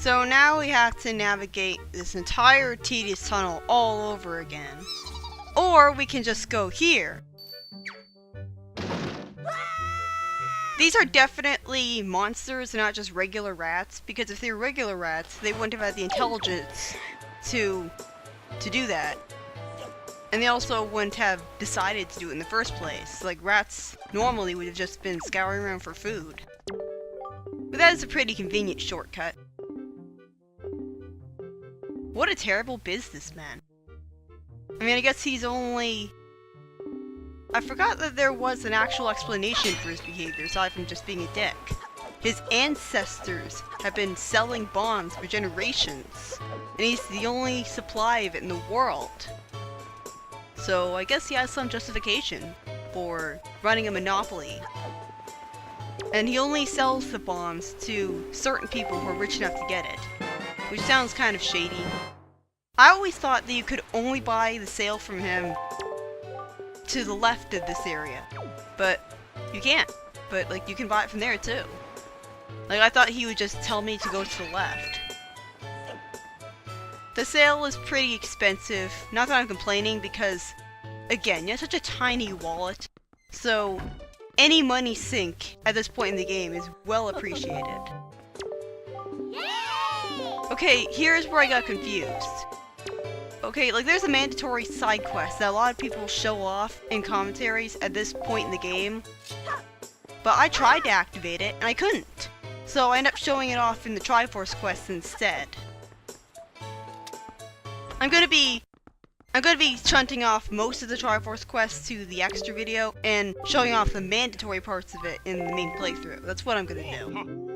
So now we have to navigate this entire tedious tunnel all over again. Or we can just go here. These are definitely monsters, not just regular rats, because if they were regular rats, they wouldn't have had the intelligence to do that. And they also wouldn't have decided to do it in the first place. Like, rats normally would have just been scouring around for food. But that is a pretty convenient shortcut. What a terrible businessman. I mean, I guess he's only... I forgot that there was an actual explanation for his behavior, aside from just being a dick. His ancestors have been selling bombs for generations, and he's the only supply of it in the world. So I guess he has some justification for running a monopoly. And he only sells the bombs to certain people who are rich enough to get it, which sounds kind of shady. I always thought that you could only buy the sale from him to the left of this area, but you can't. But like, you can buy it from there too. Like, I thought he would just tell me to go to the left. The sale is pretty expensive. Not that I'm complaining, because again, you have such a tiny wallet, so any money sink at this point in the game is well appreciated. Okay, here's where I got confused. Okay, like, there's a mandatory side quest that a lot of people show off in commentaries at this point in the game. But I tried to activate it, and I couldn't. So I ended up showing it off in the Triforce quest instead. I'm gonna be shunting off most of the Triforce quests to the extra video, and showing off the mandatory parts of it in the main playthrough. That's what I'm gonna do.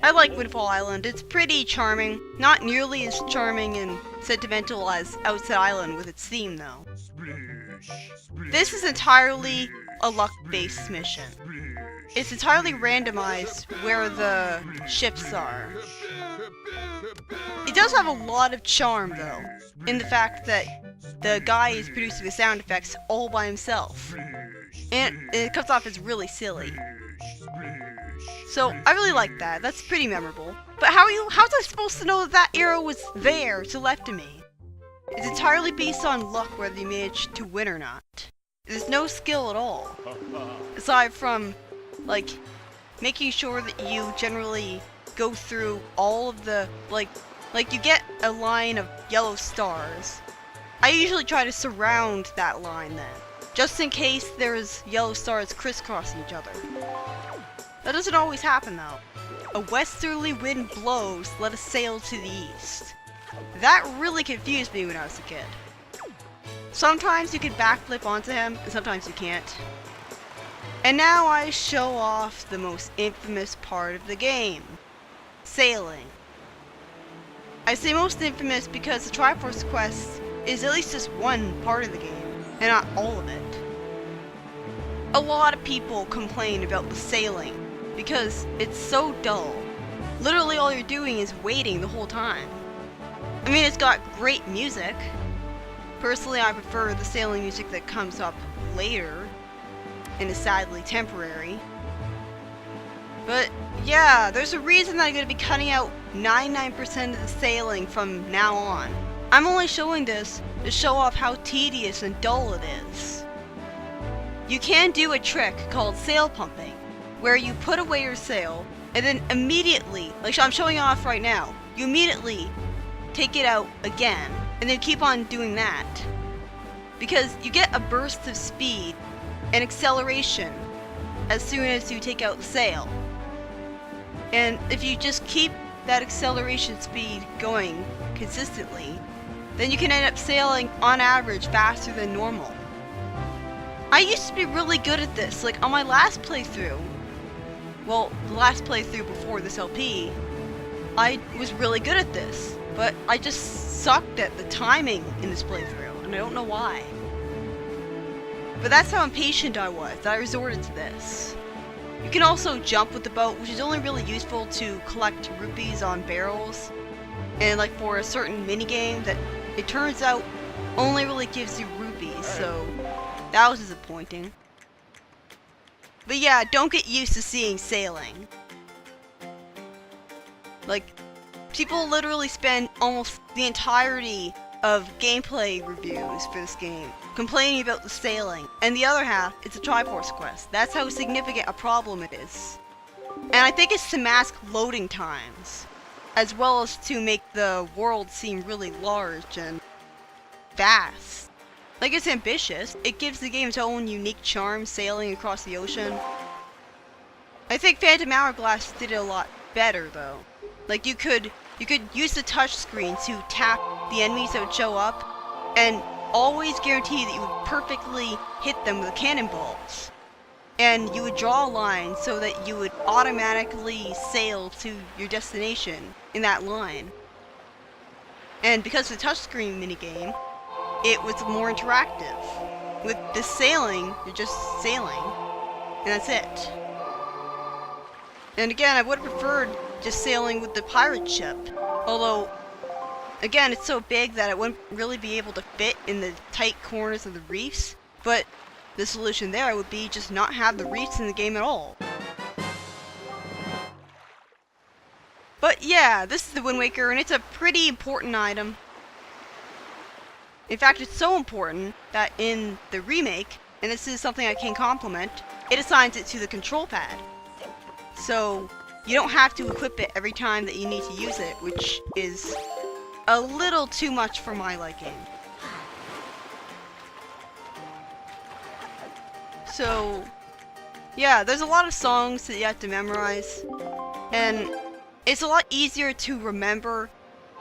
I like Windfall Island. It's pretty charming. Not nearly as charming and sentimental as Outset Island with its theme, though. This is entirely a luck-based mission. It's entirely randomized where the ships are. It does have a lot of charm, though, in the fact that the guy is producing the sound effects all by himself. And it comes off as really silly. So, I really like that. That's pretty memorable. But how's I supposed to know that arrow was there to the left of me? It's entirely based on luck whether you manage to win or not. There's no skill at all. Aside from, like, making sure that you generally go through all of the, like you get a line of yellow stars. I usually try to surround that line then, just in case there's yellow stars crisscrossing each other. That doesn't always happen, though. A westerly wind blows, let us sail to the east. That really confused me when I was a kid. Sometimes you can backflip onto him, and sometimes you can't. And now I show off the most infamous part of the game. Sailing. I say most infamous because the Triforce quest is at least just one part of the game, and not all of it. A lot of people complain about the sailing, because it's so dull. Literally all you're doing is waiting the whole time. I mean, it's got great music. Personally, I prefer the sailing music that comes up later, and is sadly temporary. But yeah, there's a reason that I'm going to be cutting out 99% of the sailing from now on. I'm only showing this to show off how tedious and dull it is. You can do a trick called sail pumping, where you put away your sail, and then immediately, like I'm showing off right now, you immediately take it out again, and then keep on doing that. Because you get a burst of speed and acceleration as soon as you take out the sail. And if you just keep that acceleration speed going consistently, then you can end up sailing on average faster than normal. I used to be really good at this. Like, on my last playthrough, well, the last playthrough before this LP, I was really good at this, but I just sucked at the timing in this playthrough, and I don't know why. But that's how impatient I was that I resorted to this. You can also jump with the boat, which is only really useful to collect rupees on barrels, and like for a certain minigame that it turns out only really gives you rupees, so that was disappointing. But yeah, don't get used to seeing sailing. Like, people literally spend almost the entirety of gameplay reviews for this game complaining about the sailing, and the other half is a Triforce quest. That's how significant a problem it is. And I think it's to mask loading times, as well as to make the world seem really large and vast. Like, it's ambitious. It gives the game its own unique charm sailing across the ocean. I think Phantom Hourglass did it a lot better though. Like, you could use the touchscreen to tap the enemies that would show up and always guarantee that you would perfectly hit them with cannonballs. And you would draw a line so that you would automatically sail to your destination in that line. And because of the touchscreen minigame, it was more interactive. With the sailing, you're just sailing, and that's it. And again, I would have preferred just sailing with the pirate ship, although, again, it's so big that it wouldn't really be able to fit in the tight corners of the reefs, but the solution there would be just not have the reefs in the game at all. But yeah, this is the Wind Waker, and it's a pretty important item. In fact, it's so important that in the remake, and this is something I can compliment, it assigns it to the control pad. So you don't have to equip it every time that you need to use it, which is a little too much for my liking. So yeah, there's a lot of songs that you have to memorize, and it's a lot easier to remember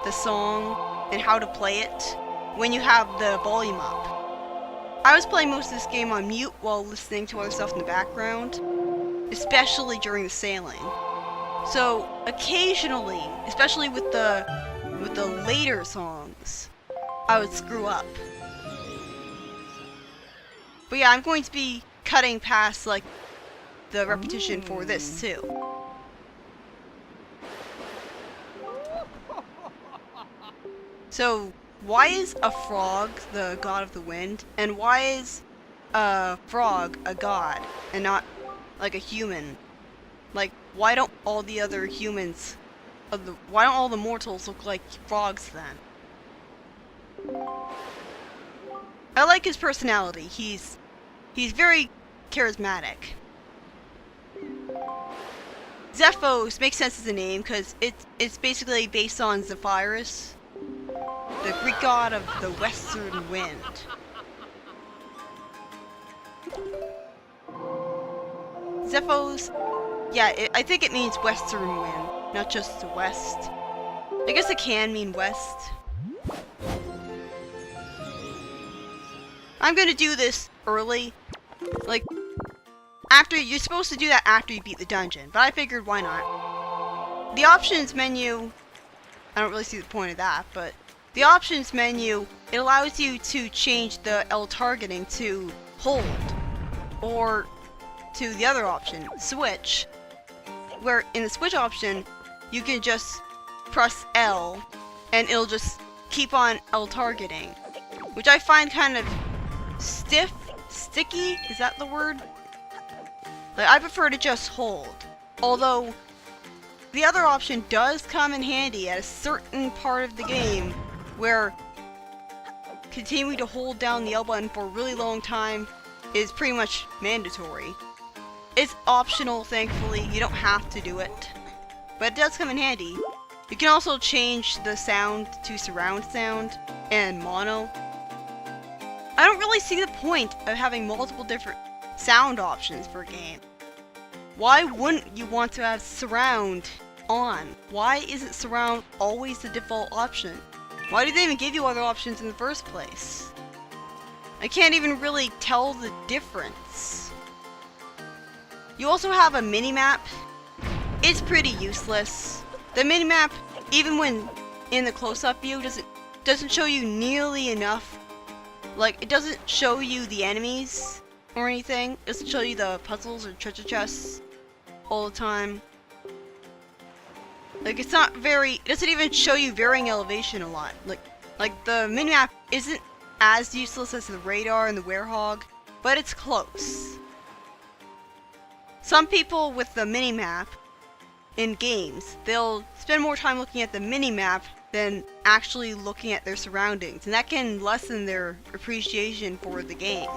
the song and how to play it when you have the volume up. I was playing most of this game on mute while listening to other stuff in the background, especially during the sailing. So occasionally, especially with the later songs, I would screw up. But yeah, I'm going to be cutting past like the repetition for this too. So why is a frog the god of the wind, and why is a frog a god and not like a human? Like, why don't all the other humans, why don't all the mortals look like frogs then? I like his personality. He's very charismatic. Zephos makes sense as a name because it's basically based on Zephyrus, the Greek god of the western wind. Zephos, yeah, I think it means western wind, not just the west. I guess it can mean west. I'm gonna do this early, like, after, you're supposed to do that after you beat the dungeon, but I figured why not. The options menu, I don't really see the point of that, but the options menu, it allows you to change the L targeting to hold, or to the other option, switch, where in the switch option, you can just press L, and it'll just keep on L targeting, which I find kind of sticky, is that the word? Like, I prefer to just hold, although the other option does come in handy at a certain part of the game where continuing to hold down the L button for a really long time is pretty much mandatory. It's optional, thankfully, you don't have to do it, but it does come in handy. You can also change the sound to surround sound and mono. I don't really see the point of having multiple different sound options for a game. Why wouldn't you want to have surround on? Why isn't surround always the default option? Why do they even give you other options in the first place? I can't even really tell the difference. You also have a minimap. It's pretty useless. The minimap, even when in the close-up view, doesn't show you nearly enough. Like, it doesn't show you the enemies or anything. It doesn't show you the puzzles or treasure chests all the time. Like, it doesn't even show you varying elevation a lot. Like the minimap isn't as useless as the radar and the werehog, but it's close. Some people with the minimap in games. They'll spend more time looking at the mini-map than actually looking at their surroundings, and that can lessen their appreciation for the game.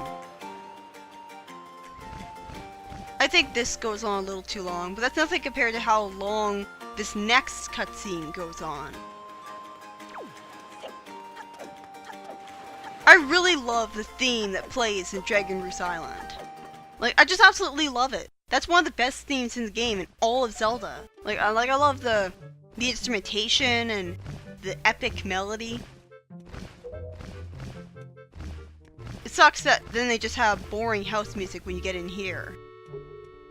I think this goes on a little too long, but that's nothing compared to how long this next cutscene goes on. I really love the theme that plays in Dragon Roost Island. Like, I just absolutely love it. That's one of the best themes in the game in all of Zelda. I love the instrumentation and the epic melody. It sucks that then they just have boring house music when you get in here.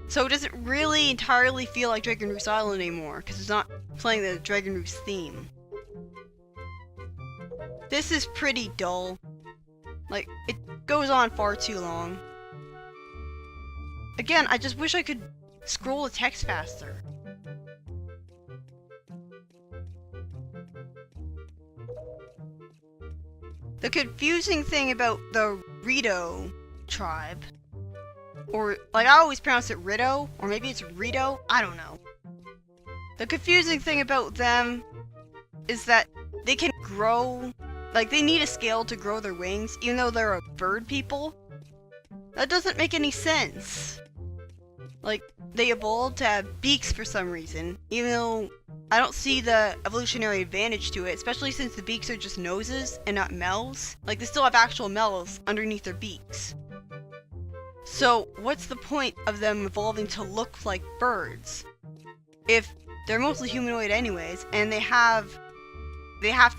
So it doesn't really entirely feel like Dragon Roost Island anymore, because it's not playing the Dragon Roost theme. This is pretty dull. Like, it goes on far too long. Again, I just wish I could scroll the text faster. The confusing thing about the Rito tribe, or, like, I always pronounce it Rito, or maybe it's Rito, I don't know. The confusing thing about them is that they can grow, like, they need a scale to grow their wings, even though they're a bird people. That doesn't make any sense. Like, they evolved to have beaks for some reason, even though I don't see the evolutionary advantage to it, especially since the beaks are just noses and not mouths. Like, they still have actual mouths underneath their beaks. So, what's the point of them evolving to look like birds? If they're mostly humanoid anyways, and they have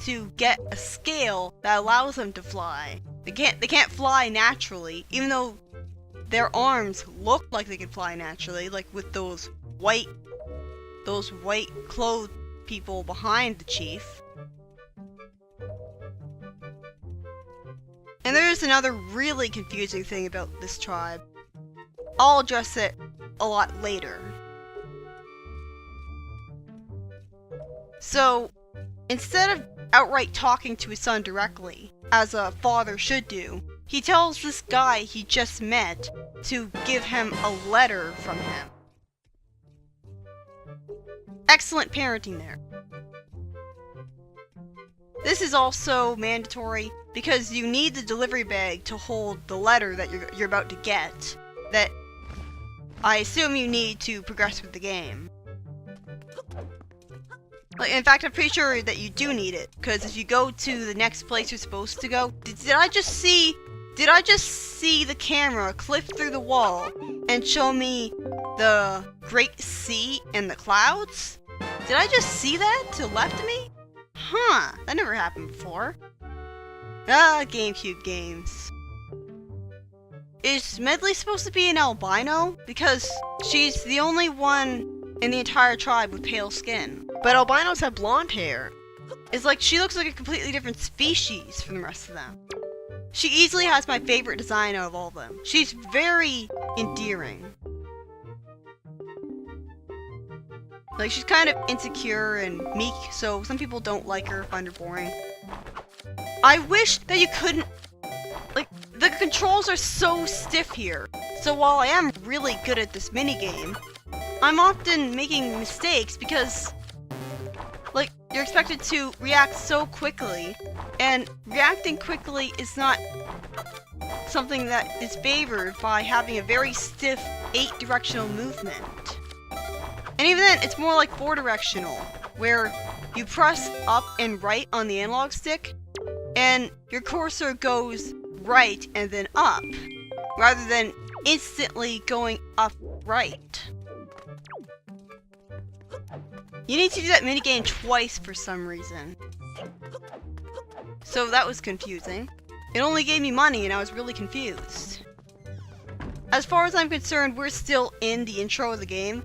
to get a scale that allows them to fly. They can't fly naturally, even though their arms look like they could fly naturally, like with those white clothed people behind the chief. And there's another really confusing thing about this tribe. I'll address it a lot later. So, instead of outright talking to his son directly, as a father should do, he tells this guy he just met to give him a letter from him. Excellent parenting there. This is also mandatory because you need the delivery bag to hold the letter that you're about to get, that I assume you need to progress with the game. Like, in fact, I'm pretty sure that you do need it, because if you go to the next place you're supposed to go, did I just see the camera clip through the wall and show me the Great Sea and the clouds? Did I just see that to the left of me? Huh, that never happened before. Ah, GameCube games. Is Medley supposed to be an albino? Because she's the only one in the entire tribe with pale skin. But albinos have blonde hair. It's like she looks like a completely different species from the rest of them. She easily has my favorite design out of all of them. She's very endearing. Like, she's kind of insecure and meek, so some people don't like her, find her boring. I wish that you couldn't... Like, the controls are so stiff here. So while I am really good at this minigame, I'm often making mistakes because, like, you're expected to react so quickly, and reacting quickly is not something that is favored by having a very stiff 8-directional movement. And even then, it's more like 4-directional, where you press up and right on the analog stick, and your cursor goes right and then up, rather than instantly going up right. You need to do that minigame twice for some reason. So that was confusing. It only gave me money and I was really confused. As far as I'm concerned, we're still in the intro of the game,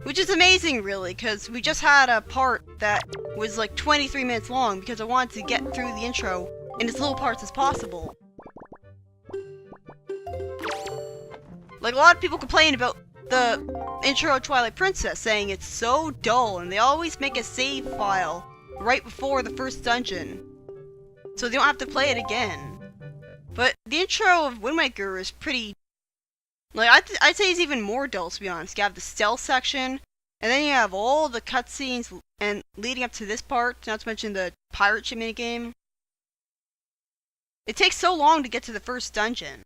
which is amazing really, because we just had a part that was like 23 minutes long because I wanted to get through the intro in as little parts as possible. Like, a lot of people complain about the intro of Twilight Princess, saying it's so dull and they always make a save file right before the first dungeon, so they don't have to play it again. But the intro of Wind Waker is pretty... Like, I'd say it's even more dull, to be honest. You have the stealth section, And then you have all the cutscenes and leading up to this part, not to mention the pirate ship minigame. It takes so long to get to the first dungeon.